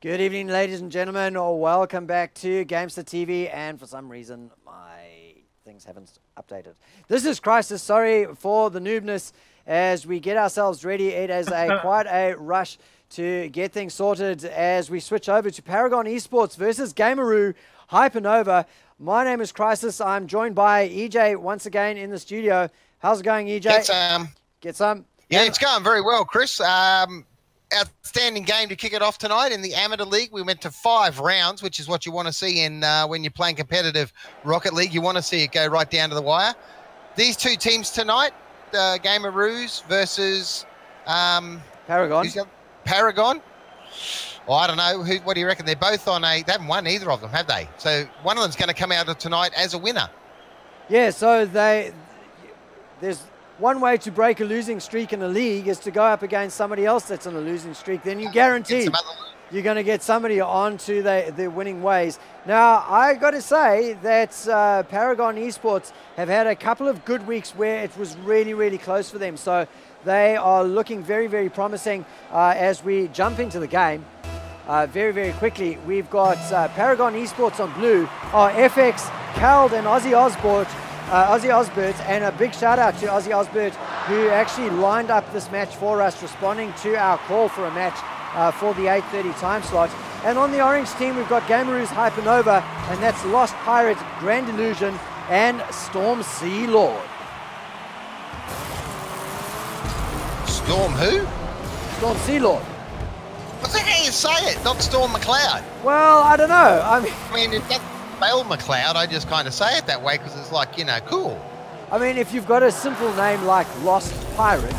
Good evening, ladies and gentlemen, or welcome back to Gamester TV, and for some reason my things haven't updated. This is Crisis, sorry for the noobness as we get ourselves ready. It is quite a rush to get things sorted as we switch over to Paragon eSports versus Gameroos Hypanova. My name is Crisis, I'm joined by EJ once again in the studio. How's it going, EJ? Get some. Yeah, it's going very well, Chris. Outstanding game to kick it off tonight in the Amateur League. We went to 5 rounds, which is what you want to see in when you're playing competitive Rocket League. You want to see it go right down to the wire. These two teams tonight, Gameroos versus Paragon. Paragon. Well, I don't know. What do you reckon? They're both on they haven't won either of them, have they? So one of them's going to come out of tonight as a winner. Yeah, so there's one way to break a losing streak in a league is to go up against somebody else that's on a losing streak. Then you guarantee you're going to get somebody onto the winning ways. Now, I got to say that Paragon eSports have had a couple of good weeks where it was really, really close for them. So they are looking very, very promising as we jump into the game. Very, very quickly, we've got Paragon eSports on blue, FX, Cald and Ozzy Osbert, and a big shout out to Ozzy Osbert, who actually lined up this match for us, responding to our call for a match for the 8:30 time slot. And on the orange team, we've got Gameroos Hypanova, and that's Lost Pirate, Grand Illusion, and Storm Sea Lord. Storm who? Storm Sea Lord. What's that how you say it? Not Storm McCloud. Well, I don't know. I mean, if that's Bale McLeod, I just kind of say it that way because it's like, you know, cool. I mean, if you've got a simple name like Lost Pirate,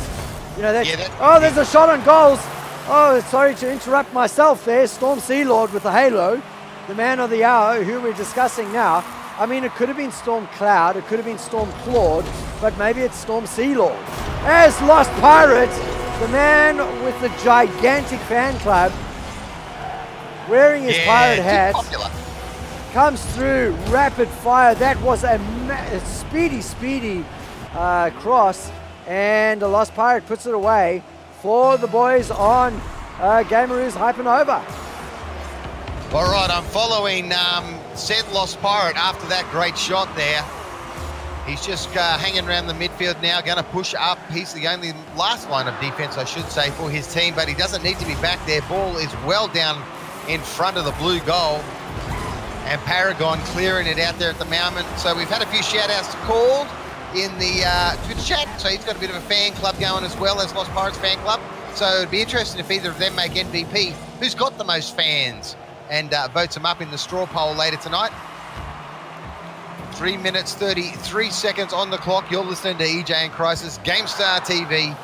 you know, oh, there's a shot on goals. Oh, sorry to interrupt myself there. Storm Sea Lord with the halo, the man of the hour, who we're discussing now. I mean, it could have been Storm Cloud, it could have been Storm Claude, but maybe it's Storm Sea Lord. As Lost Pirate, the man with the gigantic fan club, wearing his pirate hat. Popular. Comes through, rapid fire. That was a speedy cross, and the Lost Pirate puts it away for the boys on Gameroos Hypanova. All right, I'm following said Lost Pirate after that great shot there. He's just hanging around the midfield now, going to push up. He's the only last line of defense, I should say, for his team, but he doesn't need to be back there. Ball is well down in front of the blue goal. And Paragon clearing it out there at the moment. So we've had a few shout-outs called in the Twitter chat. So he's got a bit of a fan club going as well as Lost Pirates fan club. So it'd be interesting if either of them make MVP. Who's got the most fans? And votes them up in the straw poll later tonight. 3 minutes, 33 seconds on the clock. You're listening to EJ and Crisis, GameStar TV.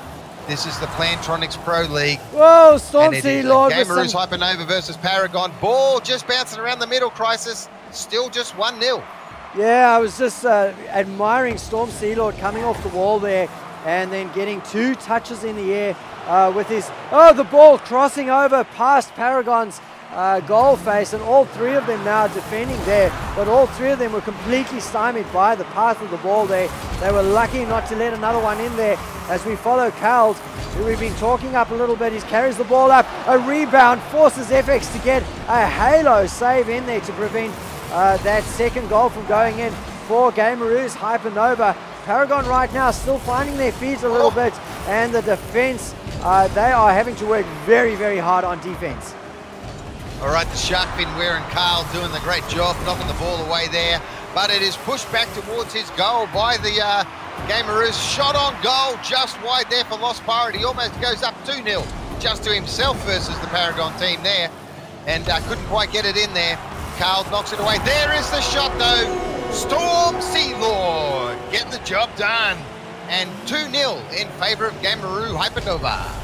This is the Plantronics Pro League. Whoa, Storm Sea Lord. Gameroos Hypanova versus Paragon. Ball just bouncing around the middle, Crisis. Still just 1-0. Yeah, I was just admiring Storm Sea Lord coming off the wall there and then getting 2 touches in the air with his... Oh, the ball crossing over past Paragon's goal face, and all 3 of them now defending there, but all 3 of them were completely stymied by the path of the ball there. They were lucky not to let another one in there as we follow Cald, who we've been talking up a little bit. He carries the ball up, a rebound, forces FX to get a halo save in there to prevent that second goal from going in for Gameroos Hypanova. Paragon right now still finding their feet a little bit, and the defense, they are having to work very, very hard on defense. All right, the shark fin wearing Carl doing the great job, knocking the ball away there. But it is pushed back towards his goal by the Gameroos. Shot on goal, just wide there for Lost Pirate. He almost goes up 2-0 just to himself versus the Paragon team there. And couldn't quite get it in there. Carl knocks it away. There is the shot though. Storm Sea Lord getting the job done. And 2-0 in favor of Gameroos Hypanova.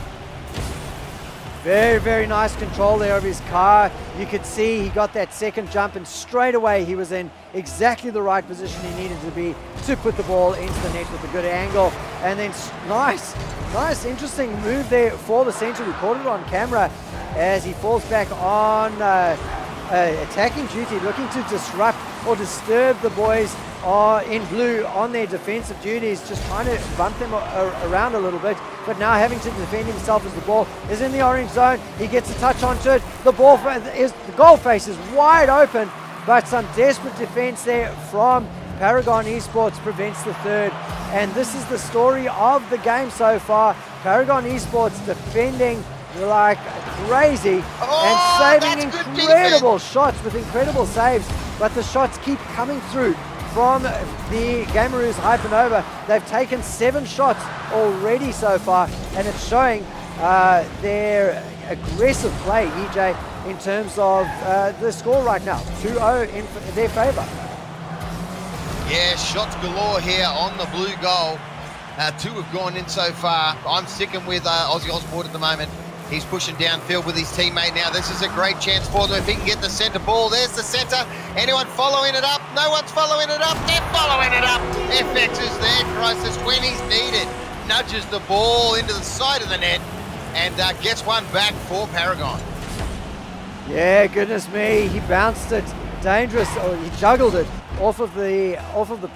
Very, very nice control there of his car. You could see he got that second jump, and straight away he was in exactly the right position he needed to be to put the ball into the net with a good angle. And then nice, interesting move there for the centre. We caught it on camera as he falls back on attacking duty, looking to disrupt or disturb the boys are in blue on their defensive duties, just trying to bump them around a little bit, but now having to defend himself as the ball is in the orange zone. He gets a touch onto it. The goal face is wide open, but some desperate defense there from Paragon eSports prevents the third. And this is the story of the game so far. Paragon eSports defending like crazy and saving incredible shots with incredible saves, but the shots keep coming through from the Gameroos Hypanova. They've taken 7 shots already so far, and it's showing their aggressive play, EJ, in terms of the score right now. 2-0 in their favor. Yeah, shots galore here on the blue goal. 2 have gone in so far. I'm sticking with Ozzy Osbourne at the moment. He's pushing downfield with his teammate now. This is a great chance for them if he can get the centre ball. There's the centre. Anyone following it up? No one's following it up. They're following it up. FX is there, Crisis, when he's needed. Nudges the ball into the side of the net and gets one back for Paragon. Yeah, goodness me. He bounced it dangerous, or he juggled it off of the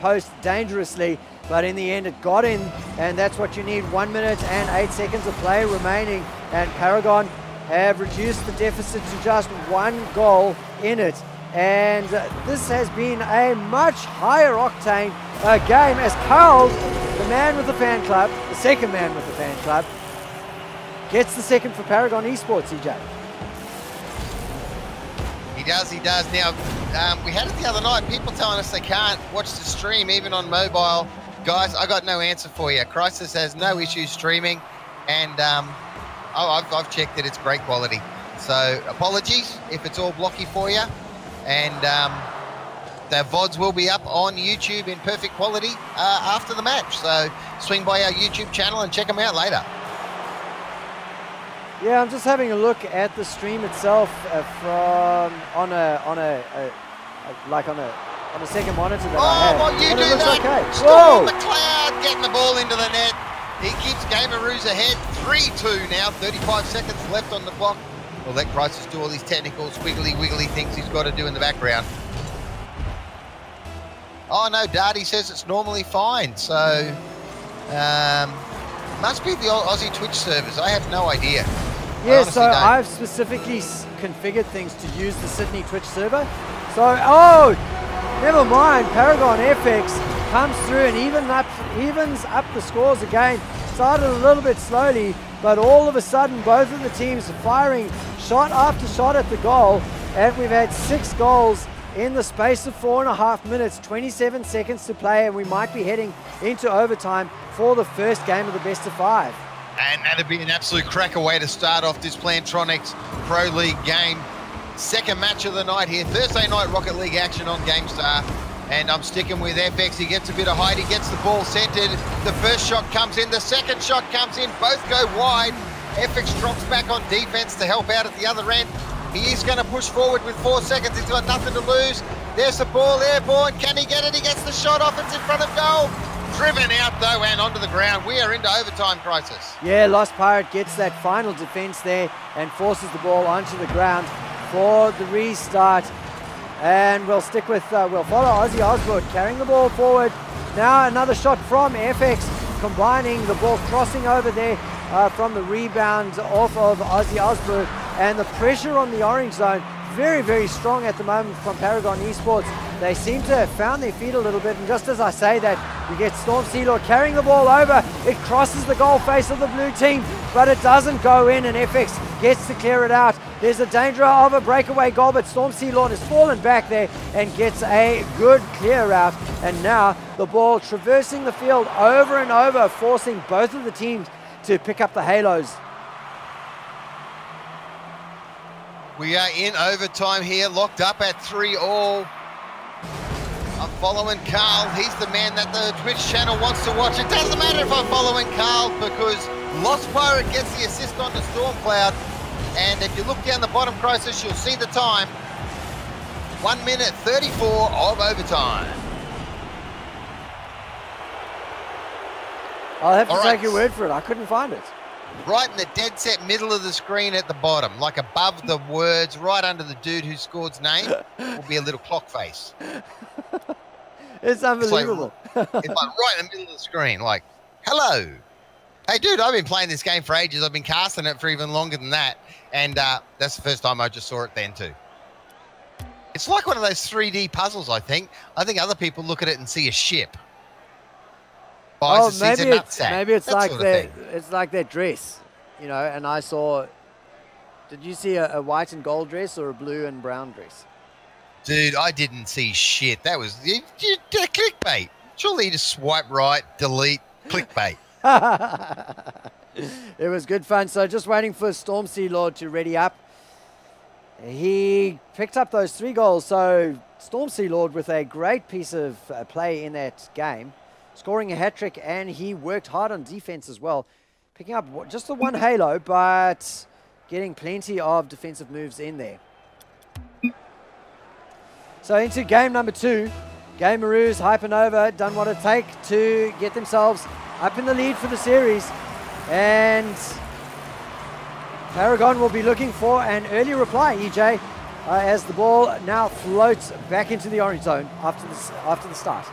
post dangerously. But in the end, it got in, and that's what you need. 1 minute and 8 seconds of play remaining, and Paragon have reduced the deficit to just 1 goal in it. And this has been a much higher octane game, as Carl, the man with the fan club, the second man with the fan club, gets the second for Paragon eSports, EJ. He does. Now, we had it the other night, people telling us they can't watch the stream even on mobile. Guys, I got no answer for you. Crisis has no issues streaming, and I've checked it. It's great quality. So apologies if it's all blocky for you. And the VODs will be up on YouTube in perfect quality after the match. So swing by our YouTube channel and check them out later. Yeah, I'm just having a look at the stream itself from on a second monitor that I have. Well, you and do it looks that. okay. Storm McLeod getting the ball into the net. He keeps Gameroos ahead. 3-2 now. 35 seconds left on the clock. We'll let Crisis do all these technical squiggly wiggly things he's got to do in the background. Oh no, Darty says it's normally fine. So must be the Aussie Twitch servers. I have no idea. Yeah, so I've specifically configured things to use the Sydney Twitch server. So, never mind. Paragon FX comes through and evens up the scores again. Started a little bit slowly, but all of a sudden, both of the teams are firing shot after shot at the goal, and we've had 6 goals in the space of 4.5 minutes, 27 seconds to play, and we might be heading into overtime for the first game of the best of 5. And that'd be an absolute cracker way to start off this Plantronics Pro League game. Second match of the night here. Thursday night Rocket League action on GameStar. And I'm sticking with FX. He gets a bit of height. He gets the ball centered. The first shot comes in. The second shot comes in. Both go wide. FX drops back on defense to help out at the other end. He is going to push forward with 4 seconds. He's got nothing to lose. There's the ball airborne. Can he get it? He gets the shot off. It's in front of goal. Driven out though and onto the ground. We are into overtime, Crisis. Yeah, Lost Pirate gets that final defense there and forces the ball onto the ground for the restart. And we'll stick with, we'll follow Ozzy Osbourne carrying the ball forward. Now another shot from FX, combining the ball crossing over there from the rebound off of Ozzy Osbourne. And the pressure on the orange zone, very, very strong at the moment from Paragon eSports. They seem to have found their feet a little bit, and just as I say that, we get Storm Sealord carrying the ball over. It crosses the goal face of the blue team, but it doesn't go in, and FX gets to clear it out. There's a danger of a breakaway goal, but Storm Sealord has fallen back there and gets a good clear out. And now the ball traversing the field over and over, forcing both of the teams to pick up the halos. We are in overtime here, locked up at 3-all. I'm following Carl. He's the man that the Twitch channel wants to watch. It doesn't matter if I'm following Carl because Lost Pirate gets the assist on the Storm Cloud. And if you look down the bottom, Crisis, you'll see the time. 1 minute 34 of overtime. I'll have to take your word for it. I couldn't find it. Right in the dead set middle of the screen at the bottom, like above the words, right under the dude who scored's name, will be a little clock face. It's unbelievable. It's like right in the middle of the screen, like, hello. Hey, dude, I've been playing this game for ages. I've been casting it for even longer than that. And that's the first time I just saw it then too. It's like one of those 3D puzzles, I think. I think other people look at it and see a ship. Oh, maybe it's like that dress, you know, and I saw, did you see a white and gold dress or a blue and brown dress? Dude, I didn't see shit. That was clickbait. Surely you just swipe right, delete, clickbait. It was good fun. So just waiting for Storm Sea Lord to ready up. He picked up those 3 goals. So Storm Sea Lord with a great piece of play in that game, scoring a hat-trick, and he worked hard on defense as well, picking up just the 1 halo, but getting plenty of defensive moves in there. So into game number 2, Gameroos, Hypanova done what it takes to get themselves up in the lead for the series, and Paragon will be looking for an early reply, EJ, as the ball now floats back into the orange zone after the start.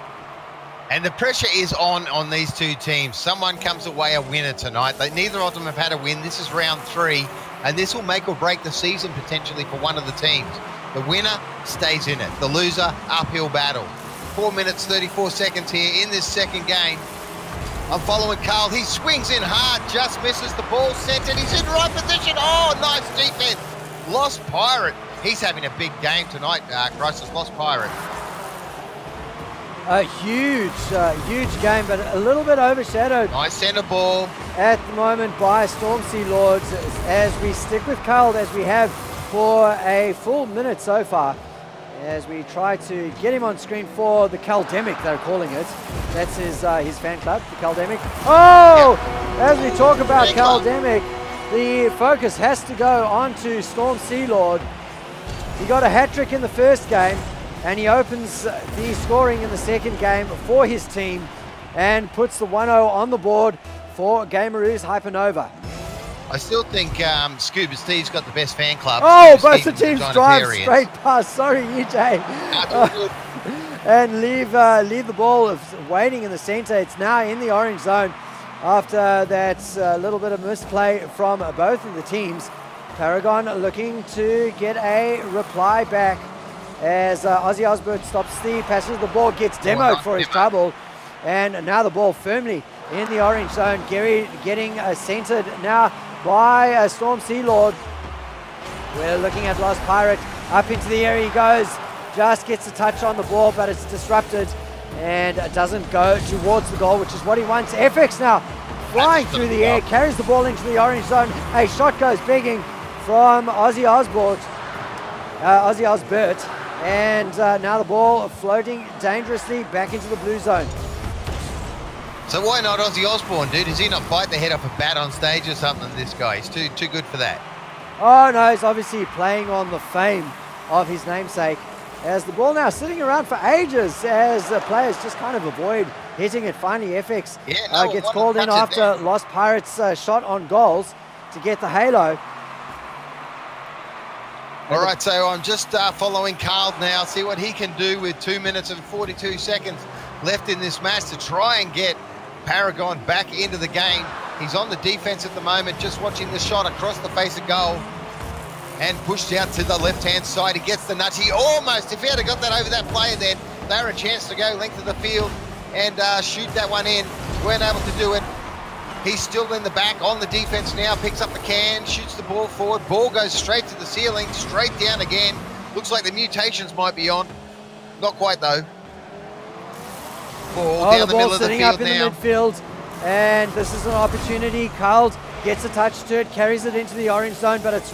And the pressure is on these 2 teams. Someone comes away a winner tonight. Neither of them have had a win. This is round 3, and this will make or break the season potentially for one of the teams. The winner stays in it. The loser, uphill battle. 4 minutes, 34 seconds here in this second game. I'm following Carl. He swings in hard, just misses the ball centered. He's in right position. Oh, nice defense. Lost Pirate. He's having a big game tonight, Crisis. Lost Pirate. A huge game, but a little bit overshadowed. Nice centre ball. At the moment by Storm Sea Lords, as we stick with Carl as we have for a full minute so far, as we try to get him on screen for the Caldemic, they're calling it. That's his fan club, the Caldemic. Oh! Yeah. As we talk about Caldemic, the focus has to go on to Storm Sea Lord. He got a hat-trick in the first game, and he opens the scoring in the second game for his team and puts the 1-0 on the board for Gameroos Hypanova. I still think Scuba Steve's got the best fan club. Oh, both the teams drive straight past. Sorry, EJ. And leave the ball waiting in the center. It's now in the orange zone after that little bit of misplay from both of the teams. Paragon looking to get a reply back as Ozzy Osbert stops the passes the ball, gets demoed for his trouble. And now the ball firmly in the orange zone. Gary getting centered now by Storm Sea Lord. We're looking at Lost Pirate. Up into the air he goes. Just gets a touch on the ball, but it's disrupted and doesn't go towards the goal, which is what he wants. FX now flying through the air, carries the ball into the orange zone. A shot goes begging from Ozzy Osbert. And now the ball floating dangerously back into the blue zone. So why not Ozzy Osbourne, dude? Does he not bite the head off a bat on stage or something, this guy? He's too good for that. Oh, no, he's obviously playing on the fame of his namesake. As the ball now sitting around for ages as players just kind of avoid hitting it. Finally, FX gets called in after Lost Pirates' shot on goals to get the halo. All right, so I'm just following Carl now, see what he can do with 2 minutes and 42 seconds left in this match to try and get Paragon back into the game. He's on the defense at the moment, just watching the shot across the face of goal and pushed out to the left-hand side. He gets the nudge. He almost, if he had got that over that player then, they were a chance to go length of the field and shoot that one in. Weren't able to do it. He's still in the back on the defense now, picks up the can, shoots the ball forward. Ball goes straight to the ceiling, straight down again. Looks like the mutations might be on. Not quite though. Ball down the middle of the field now. The ball sitting up in the midfield, and this is an opportunity. Carl gets a touch to it, carries it into the orange zone, but it's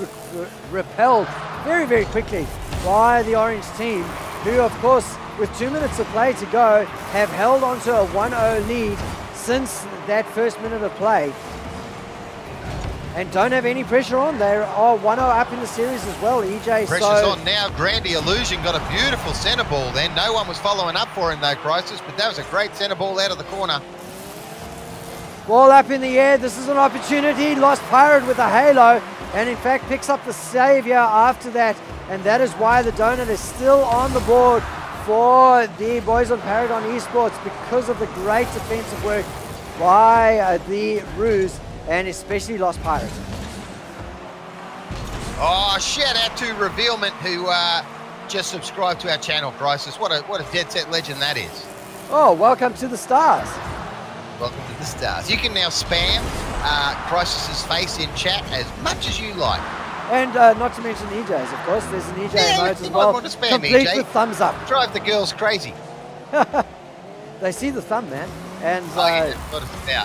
repelled very, very quickly by the orange team, who, of course, with 2 minutes of play to go, have held onto a 1-0 lead since that first minute of play and don't have any pressure on. They are 1-0 up in the series as well, EJ. Pressure's on now. Grandy Illusion got a beautiful centre ball then. No one was following up for him though, Crisis, but that was a great centre ball out of the corner. Ball up in the air. This is an opportunity. Lost Pirate with a halo, and in fact picks up the saviour after that, and that is why the donut is still on the board for the boys on Paragon eSports because of the great defensive work by the Roos and especially Lost Pirate. Oh, shout out to Revealment who just subscribed to our channel, Crisis. What a dead set legend that is. Oh, welcome to the stars. Welcome to the stars. You can now spam Crisis's face in chat as much as you like. And not to mention EJ's, of course. There's an EJ emote as well. Want to spam complete EJ. with thumbs up. Drive the girls crazy. They see the thumb, man. And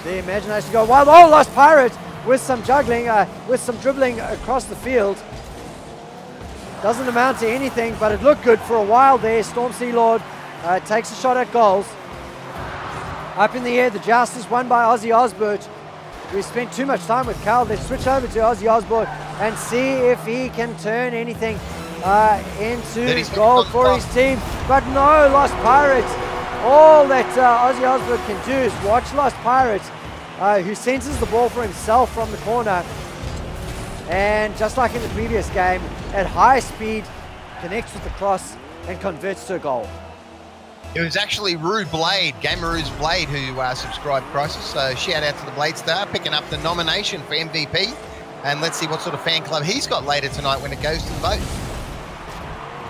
the imagination go wild. Oh, Lost Pirate with some juggling, with some dribbling across the field. Doesn't amount to anything, but it looked good for a while there. Storm Sea Lord takes a shot at goals. Up in the air, the joust is won by Ozzy Osbert. We spent too much time with Cal. Let's switch over to Ozzy Osbert and see if he can turn anything into goal for his team. But no, Lost Pirates. All that Ozzy Osbert can do is watch Lost Pirates, who senses the ball for himself from the corner. And just like in the previous game, at high speed, connects with the cross and converts to a goal. It was actually Rue Blade, Gameroos Blade, who subscribed Crisis. So shout out to the Blade Star, picking up the nomination for MVP. And let's see what sort of fan club he's got later tonight when it goes to the vote.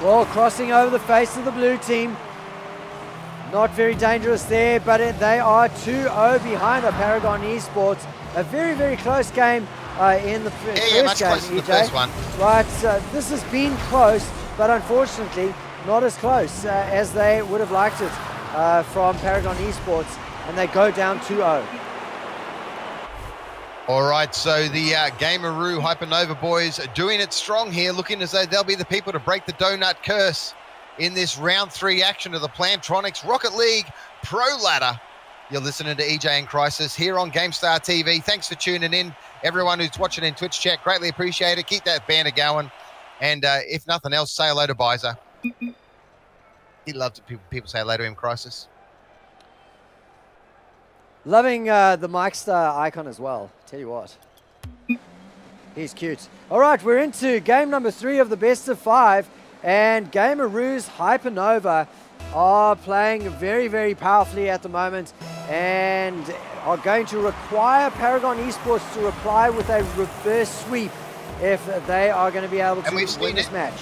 Ball crossing over the face of the blue team. Not very dangerous there, but they are 2-0 behind a Paragon eSports. A very, very close game in the first game, EJ. The first one. But this has been close, but unfortunately, not as close as they would have liked it from Paragon eSports, and they go down 2-0. All right, so the Gameroo Hypanova boys are doing it strong here, looking as though they'll be the people to break the donut curse in this round 3 action of the Plantronics Rocket League Pro Ladder. You're listening to EJ and Crisis here on GameStar TV. Thanks for tuning in. Everyone who's watching in Twitch chat, greatly appreciate it. Keep that banner going. And if nothing else, say hello to Bizer. He loves it. People say hello to him, Crisis. Loving the Mike Star icon as well. Tell you what. He's cute. All right, we're into game number 3 of the best of 5. And Gameroos Hypanova are playing very, very powerfully at the moment and are going to require Paragon eSports to reply with a reverse sweep if they are going to be able to win this match.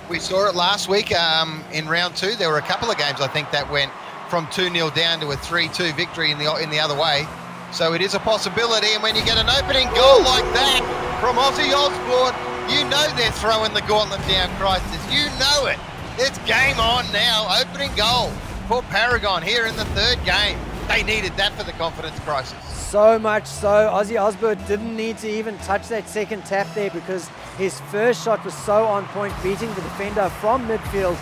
We saw it last week in round 2. There were a couple of games, I think, that went from 2-0 down to a 3-2 victory in the other way. So it is a possibility. And when you get an opening goal like that from Ozzy Osbourne, you know they're throwing the gauntlet down, Crisis. You know it. It's game on now. Opening goal for Paragon here in the 3rd game. They needed that for the confidence, Crisis. So much so, Ozzy Osbourne didn't need to even touch that second tap there because his first shot was so on point, beating the defender from midfield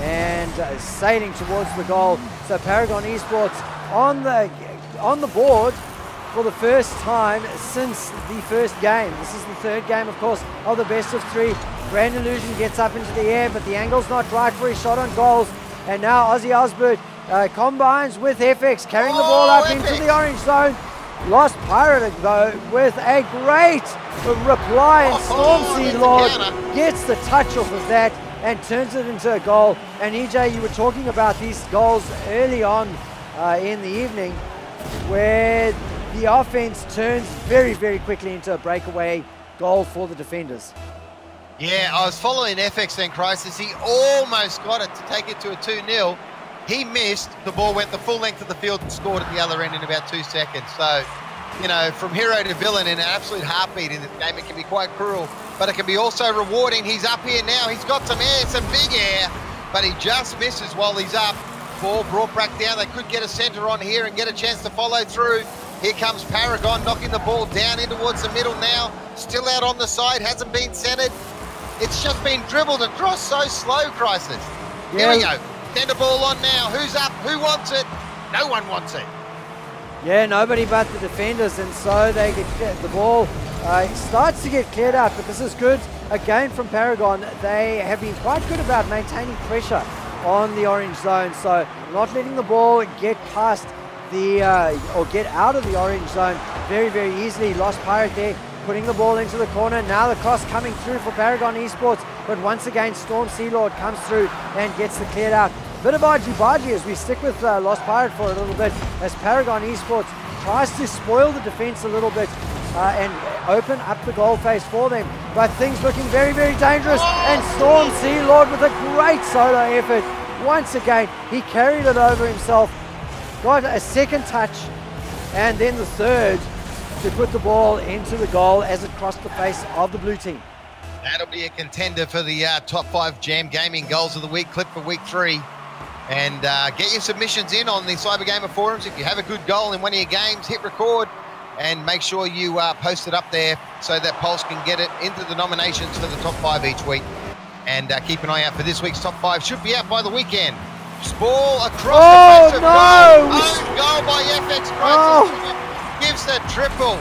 and sailing towards the goal. So Paragon eSports on the board for the first time since the first game. This is the 3rd game, of course, of the best of 3. Grand Illusion gets up into the air, but the angle's not right for his shot on goals. And now Ozzy Osbourne combines with FX, carrying the ball up into the orange zone. Lost Pirate, though, with a great reply, and Storm Sea Lord gets the touch off of that and turns it into a goal. And EJ, you were talking about these goals early on in the evening, where the offense turns very, very quickly into a breakaway goal for the defenders. Yeah, I was following FX then, Crisis. He almost got it to take it to a 2-0. He missed. The ball went the full length of the field and scored at the other end in about 2 seconds. So, you know, from hero to villain in an absolute heartbeat in this game, it can be quite cruel, but it can be also rewarding. He's up here now. He's got some air, some big air, but he just misses while he's up. Ball brought back down. They could get a centre on here and get a chance to follow through. Here comes Paragon knocking the ball down in towards the middle now. Still out on the side, hasn't been centred. It's just been dribbled across so slow, Crisis. Here we go. Send the ball on now. Who's up? Who wants it? No one wants it. Yeah, nobody but the defenders, and so they get the ball starts to get cleared out, but this is good. Again from Paragon, they have been quite good about maintaining pressure on the orange zone, so not letting the ball get past the or get out of the orange zone very, very easily. Lost Pirate there, putting the ball into the corner. Now the cross coming through for Paragon eSports, but once again Storm Sea Lord comes through and gets the cleared out. bit of argy-bargy as we stick with Lost Pirate for a little bit, as Paragon eSports tries to spoil the defense a little bit and open up the goal face for them. But things looking very, very dangerous. And Storm Sea Lord with a great solo effort. Once again, he carried it over himself, got a second touch, and then the third to put the ball into the goal as it crossed the face of the blue team. That'll be a contender for the top 5 Jam Gaming Goals of the Week clip for week 3. And get your submissions in on the Cyber Gamer forums. If you have a good goal in one of your games, hit record and make sure you post it up there so that Pulse can get it into the nominations for the top 5 each week. And keep an eye out for this week's top 5. Should be out by the weekend. Ball across the face of goal. Own goal by FX Crisis. Gives the triple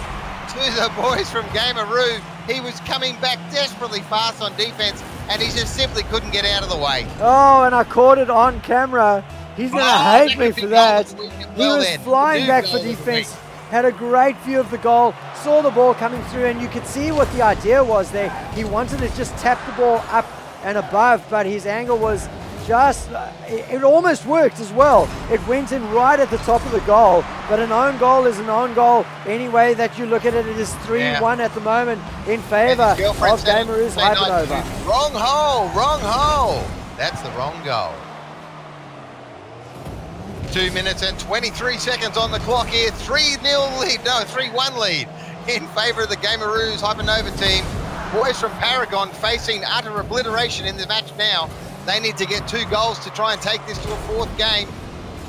to the boys from Gameroos. He was coming back desperately fast on defense, and he just simply couldn't get out of the way. Oh, and I caught it on camera. He's going to hate me for that. He was flying back for defense, had a great view of the goal, saw the ball coming through, and you could see what the idea was there. He wanted to just tap the ball up and above, but his angle was just, it almost worked as well. It went in right at the top of the goal, but an own goal is an own goal. Any way that you look at it, it is 3-1 at the moment in favor of Gameroos Hypanova. Wrong hole, wrong hole. That's the wrong goal. 2 minutes and 23 seconds on the clock here. 3-0 lead, no, 3-1 lead in favor of the Gameroos Hypanova team. Boys from Paragon facing utter obliteration in the match now. They need to get 2 goals to try and take this to a 4th game.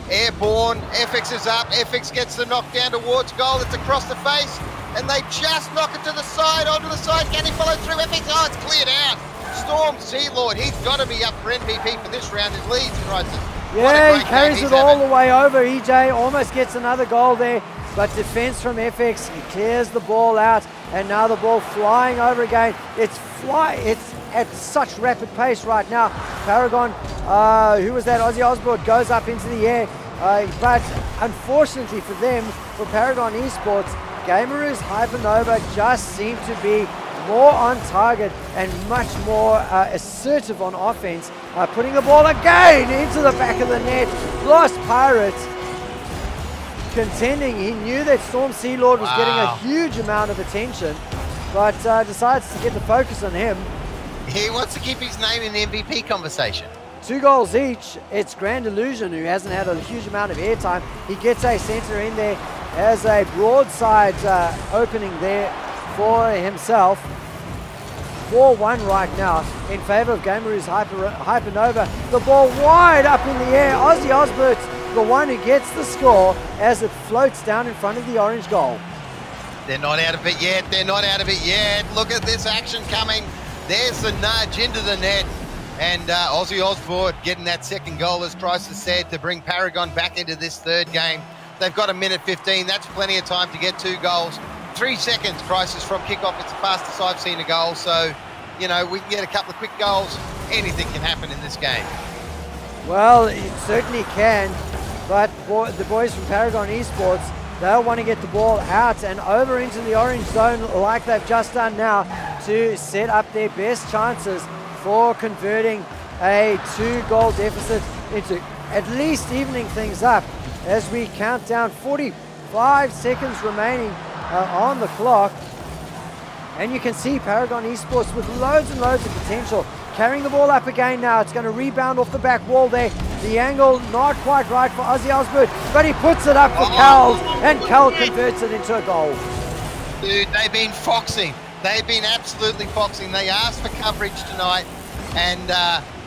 Airborne, FX is up, FX gets the knockdown towards goal, it's across the face, and they just knock it to the side, onto the side, can he follow through? FX, oh, it's cleared out. Storm Sea Lord, he's got to be up for MVP for this round in Leeds Crisis. Yeah, he carries it all the way over. EJ almost gets another goal there, but defense from FX, he clears the ball out, and now the ball flying over again. It's at such rapid pace right now. Paragon, who was that? Ozzy Osbourne goes up into the air, but unfortunately for them, for Paragon eSports, Gameroos Hypanova just seem to be more on target and much more assertive on offense, putting the ball again into the back of the net. Lost Pirates contending. He knew that Storm Sea Lord was getting a huge amount of attention, but decides to get the focus on him. He wants to keep his name in the MVP conversation. 2 goals each. It's Grand Illusion, who hasn't had a huge amount of airtime. He gets a center in there as a broadside opening there for himself. 4-1 right now in favor of Gameroos Hypanova. The ball wide up in the air. Ozzy Osbert's the one who gets the score as it floats down in front of the orange goal. They're not out of it yet. They're not out of it yet. Look at this action coming. There's the nudge into the net. And Ozzy Osbourne getting that second goal, as Crisis said, to bring Paragon back into this 3rd game. They've got 1:15. That's plenty of time to get 2 goals. 3 seconds, Crisis, from kickoff. It's the fastest I've seen a goal. So, you know, we can get a couple of quick goals. Anything can happen in this game. Well, it certainly can. But the boys from Paragon eSports, they'll want to get the ball out and over into the orange zone like they've just done now to set up their best chances for converting a 2-goal deficit into at least evening things up as we count down 45 seconds remaining on the clock. And you can see Paragon eSports with loads and loads of potential. Carrying the ball up again now. It's going to rebound off the back wall there. The angle not quite right for Ozzy Osbourne, but he puts it up for Cal, and Cal converts it into a goal. Dude, they've been foxing. They've been absolutely foxing. They asked for coverage tonight, and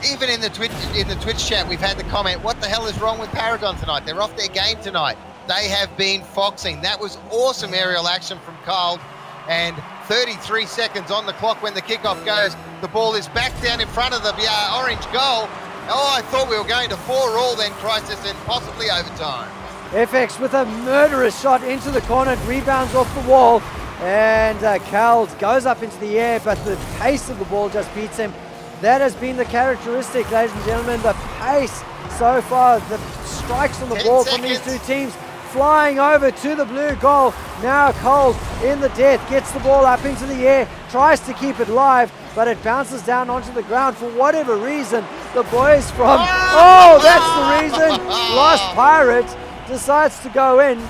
even in the Twitch chat, we've had the comment, what the hell is wrong with Paragon tonight? They're off their game tonight. They have been foxing. That was awesome aerial action from Carl, and 33 seconds on the clock when the kickoff goes. The ball is back down in front of the orange goal. Oh, I thought we were going to 4-all then, Crisis, and possibly overtime. FX with a murderous shot into the corner, rebounds off the wall, and Cal goes up into the air, but the pace of the ball just beats him. That has been the characteristic, ladies and gentlemen, the pace so far, the strikes on the ball from these 2 teams. Flying over to the blue goal. Now Cole in the death gets the ball up into the air. tries to keep it live, but it bounces down onto the ground for whatever reason. The boys from, oh, that's the reason. Lost Pirate decides to go in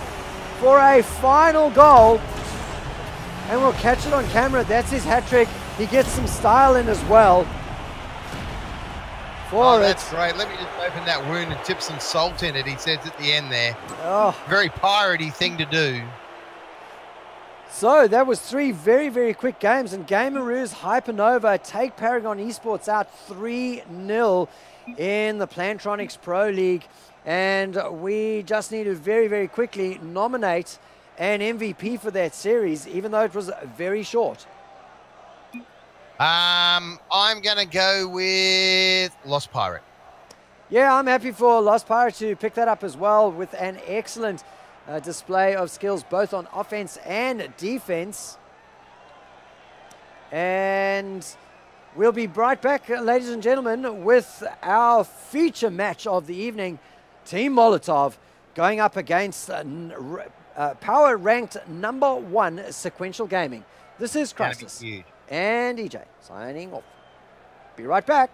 for a final goal. And we'll catch it on camera. That's his hat trick. He gets some style in as well. That's great. Let me just open that wound and tip some salt in it, he says at the end there. Oh. Very piratey thing to do. So that was 3 very, very quick games, and Gameroos Hypanova take Paragon eSports out 3-0 in the Plantronics Pro League. And we just need to very, very quickly nominate an MVP for that series, even though it was very short. I'm going to go with Lost Pirate. Yeah, I'm happy for Lost Pirate to pick that up as well with an excellent display of skills both on offense and defense. And we'll be right back, ladies and gentlemen, with our feature match of the evening. Team Molotov going up against power ranked #1 Sequential Gaming. This is Crisis and EJ signing off. Be right back.